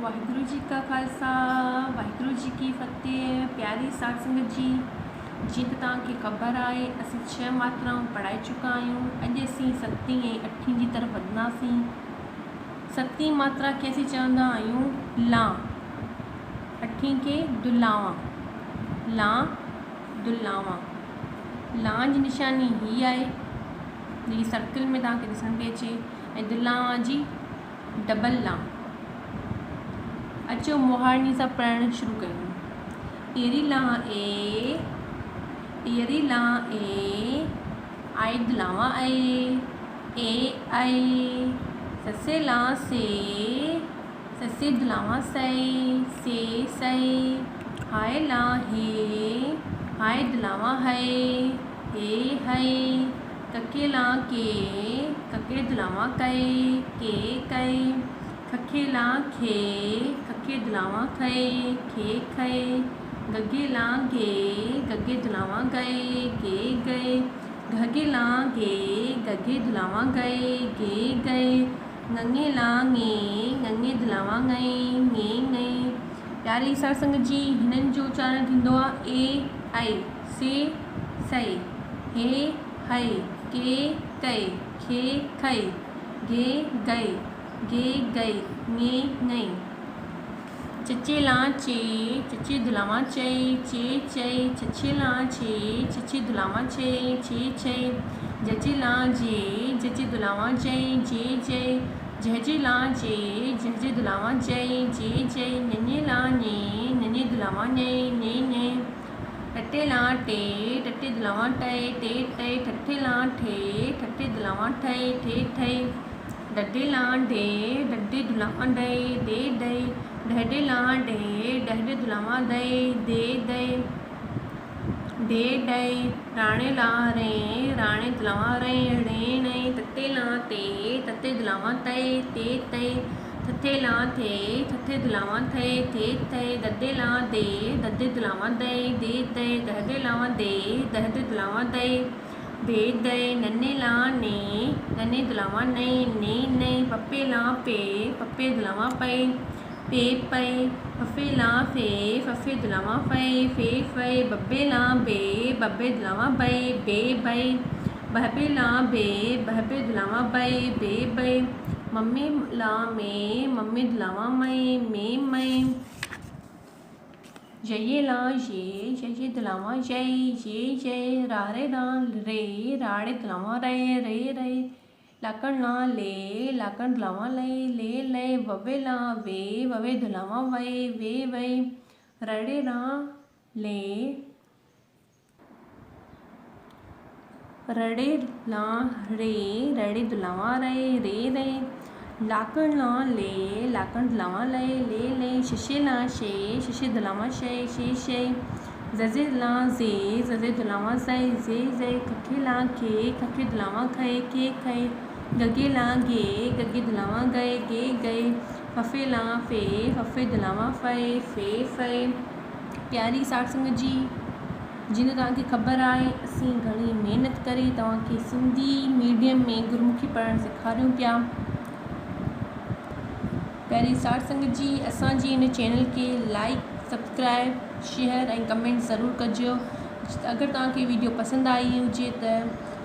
वाहिगुरु जी का खालसा वाहिगुरु जी की फतेह। प्यारी साध संगत जी, जीअं त तव्हांखे ख़बर आहे असीं 6 मात्राऊं पढ़ाए चुका आहियूं। अॼु असीं 7वीं ऐं 8वीं जी तरफ़ वधंदासीं। 7वीं मात्रा खे असीं चवंदा आहियूं ला, 8वीं खे दुलावा। ला दुलावा, ला जी निशानी हीअ आहे जेकी सर्किल में तव्हांखे ॾिसण पई अचे, ऐं दुलावा जी डबल ला। अचो मोहारनी सां पढ़णु शुरू कयूं। एरी ला ए, एरी ला ए, आई दुलावा ए आई, ससे ला से, ससे दुलावा से सई, हाय ला हे, हाय दुलावा हे हई, कके ला के, कके दुलावा के कई, खखे ला खे, खखे दुलावा खे खई, गगे ला गे, गगे दुलावा गए, घगे ला गे, गगे दुलावा गए, गंगे ला गे, गंगे दुलावा गे। प्यारी साध संगत जी, हिननि जो उच्चारण थींदो आहे ए आई, से सई, हे हई, के कई, खे खई, गे गई, गे गई, ङे ङई। चचे ला चे, चचे दुलावा चे चई, छछे ला छे, छछे दुलावा छे छई, जचे ला जे, जचे दुलावा जे जहजे ला जे, जहजे दुलावा जे, नने ला ने, नने दुलावा ने, टटे ला टे, टटे दुलावा टे, ठठे ला ठे, ठठे दुलावा ठे, डडे ला डे, डडे दुलावा डे, डहडे ला डे, डहडे दुलावा दे, राणे ला रे, राणे दुलावा रे, तते ला ते, तते दुलावा ते, थथे ला थे, थथे दुलावा थे, ददे ला दे, ददे दुलावा दे, दहदे लावा दे, दहदे दुलावा दे, नन्हे ला ने, नन्हे दुलावा ने, पप्पे ला पे, पप्पे दुलावा पे, फफे ला फे, फफे दुलावा फे, बब्बे ला बे, बब्बे दुलावा बे, बहबे ला बे, बहबे दुलावा बे, मम्मी ला में, मम्मी दुलावा में, जये ला ये दुलावा जय, रारे ला रे, राड़े दुलावा रे, लाकड़ ला ले, लाकड़ दुलावा ले, ववे ला वे, ववे दुलावा वे, रड़े ला ले, रड़े ला रे, रड़े दुलावा रे, लाकड़ ला ले, लाकड़ दुलावा ले, शशे ला शे दुलावा शे, जजे ला जे, जजे दुलावा जे, खखे ला खे, खखे दुलावा के खई, गगे ला गे, गगे दुलावा गए, फफे ला फे, फफे दुलावा फे। प्यारी साठ संगत जी, जिन तव्हांखे ख़बर आहे असीं घणी महिनत करे तव्हांखे सिंधी मीडियम में गुरुमुखी पढ़णु सेखारियूं पिया। प्यारी साठ संगत जी, असांजी इन चैनल खे लाइक, सब्सक्राइब, शेयर ऐं कमेंट ज़रूरु कजो। अगरि तव्हांखे वीडियो पसंदि आई हुजे त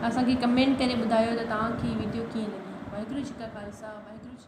असांखे कमेंट करे ॿुधायो त तव्हांखे वीडियो कीअं लॻी। वाहिगुरु जी का खालसा वाहिगुरु जी